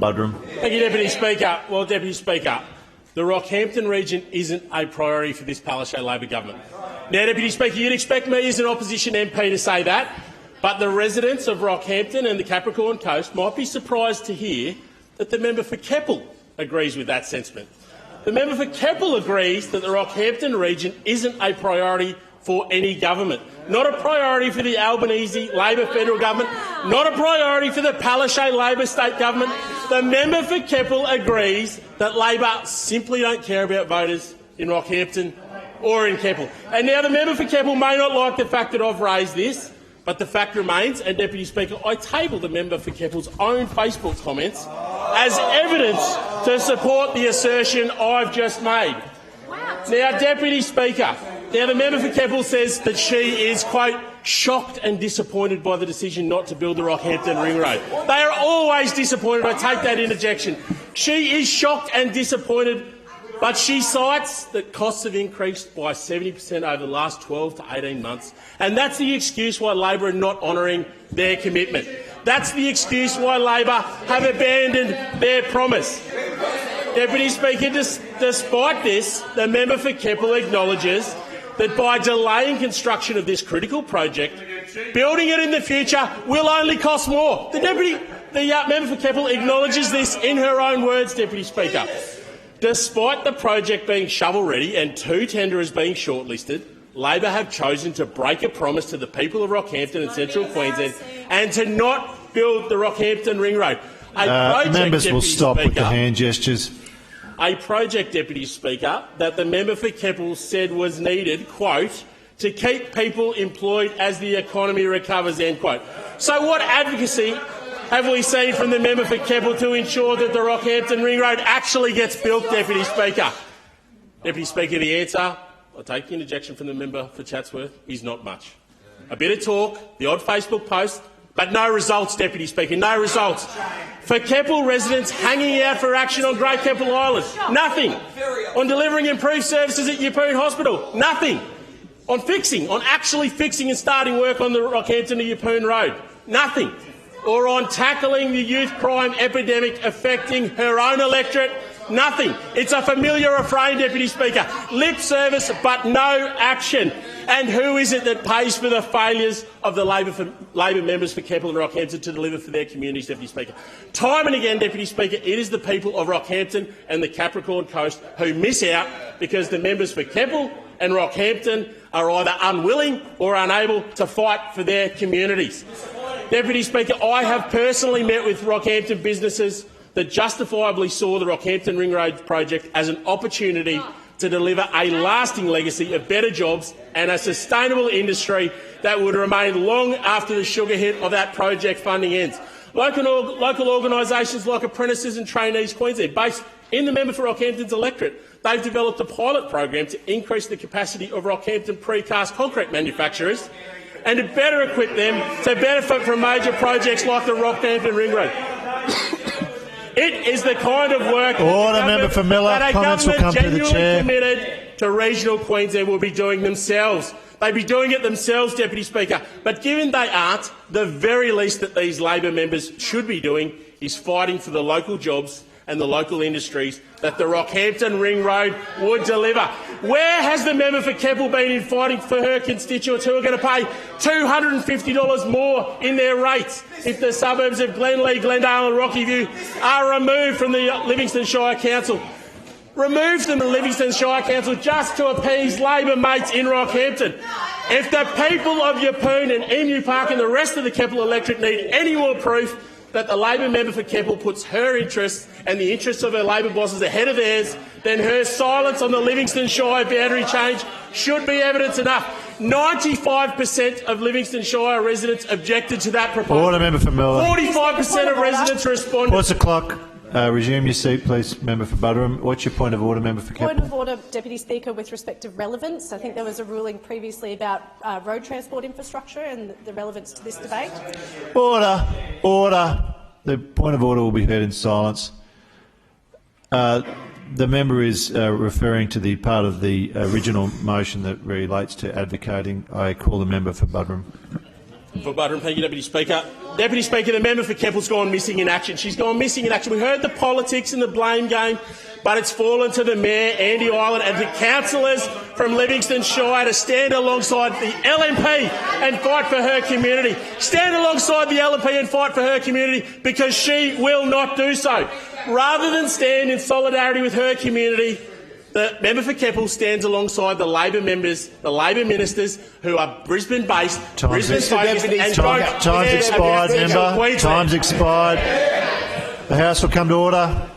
Buderim. Thank you, Deputy Speaker. Well, Deputy Speaker, the Rockhampton region isn't a priority for this Palaszczuk Labor government. Now, Deputy Speaker, you'd expect me as an opposition MP to say that, but the residents of Rockhampton and the Capricorn Coast might be surprised to hear that the member for Keppel agrees with that sentiment. The member for Keppel agrees that the Rockhampton region isn't a priority for any government. Not a priority for the Albanese Labor federal government, not a priority for the Palaszczuk Labor state government. The member for Keppel agrees that Labor simply don't care about voters in Rockhampton or in Keppel. And now the member for Keppel may not like the fact that I've raised this, but the fact remains, and Deputy Speaker, I table the member for Keppel's own Facebook comments as evidence to support the assertion I've just made. Now, Deputy Speaker, the member for Keppel says that she is, quote, shocked and disappointed by the decision not to build the Rockhampton Ring Road. They are always disappointed. I take that interjection. She is shocked and disappointed, but she cites that costs have increased by 70% over the last 12 to 18 months, and that's the excuse why Labor are not honouring their commitment. That's the excuse why Labor have abandoned their promise. Deputy Speaker, despite this, the member for Keppel acknowledges that by delaying construction of this critical project, building it in the future will only cost more. The member for Keppel acknowledges this in her own words, Deputy Speaker. Despite the project being shovel-ready and 2 tenderers being shortlisted, Labor have chosen to break a promise to the people of Rockhampton and Central Queensland and to not build the Rockhampton Ring Road. Members will stop with the hand gestures. A project, Deputy Speaker, that the member for Keppel said was needed, quote, to keep people employed as the economy recovers, end quote. So what advocacy have we seen from the member for Keppel to ensure that the Rockhampton Ring Road actually gets built, Deputy Speaker? Deputy Speaker, the answer, I take the interjection from the member for Chatsworth, is not much. A bit of talk, the odd Facebook post, but no results, Deputy Speaker, no results. For Keppel residents hanging out for action on Great Keppel Island, nothing. On delivering improved services at Yeppoon Hospital, nothing. On actually fixing and starting work on the Rockhampton to Yeppoon Road, nothing. Or on tackling the youth crime epidemic affecting her own electorate, nothing. It's a familiar refrain, Deputy Speaker. Lip service but no action. And who is it that pays for the failures of the Labor members for Keppel and Rockhampton to deliver for their communities, Deputy Speaker? Time and again, Deputy Speaker, it is the people of Rockhampton and the Capricorn Coast who miss out because the members for Keppel and Rockhampton are either unwilling or unable to fight for their communities. Deputy Speaker, I have personally met with Rockhampton businesses that justifiably saw the Rockhampton Ring Road project as an opportunity to deliver a lasting legacy of better jobs and a sustainable industry that would remain long after the sugar hit of that project funding ends. Local organisations like Apprentices and Trainees Queensland, based in the member for Rockhampton's electorate, they've developed a pilot program to increase the capacity of Rockhampton precast concrete manufacturers and to better equip them to benefit from major projects like the Rockhampton Ring Road. It is the kind of work that a government genuinely committed to regional Queensland will be doing themselves. They'd be doing it themselves, Deputy Speaker. But given they aren't, the very least that these Labor members should be doing is fighting for the local jobs and the local industries that the Rockhampton Ring Road would deliver. Where has the member for Keppel been in fighting for her constituents who are going to pay $250 more in their rates if the suburbs of Glenlee, Glendale and Rockyview are removed from the Livingston Shire Council? Removed from the Livingston Shire Council just to appease Labor mates in Rockhampton. If the people of Yeppoon and Emu Park and the rest of the Keppel electorate need any more proof that the Labor member for Keppel puts her interests and the interests of her Labor bosses ahead of theirs, then her silence on the Livingston Shire boundary change should be evidence enough. 95% of Livingston Shire residents objected to that proposal. Order, member for Miller. 45% of residents responded. What's the clock? Resume your seat, please, member for Buderim. What's your point of order, member for Keppel? Point of order, Deputy Speaker, with respect to relevance. I think there was a ruling previously about road transport infrastructure and the relevance to this debate. Order. Order. The point of order will be heard in silence. The member is referring to the part of the original motion that relates to advocating. I call the member for Buderim. For Butterham, thank you, Deputy Speaker. Deputy Speaker, the member for Keppel's gone missing in action. She's gone missing in action. We heard the politics and the blame game, but it's fallen to the Mayor, Andy Ireland, and the councillors from Livingston Shire to stand alongside the LNP and fight for her community. Stand alongside the LNP and fight for her community, because she will not do so. Rather than stand in solidarity with her community, the member for Keppel stands alongside the Labor members, the Labor ministers who are Brisbane-based, Brisbane-focused, and Time's expired, member. Time's expired. The House will come to order.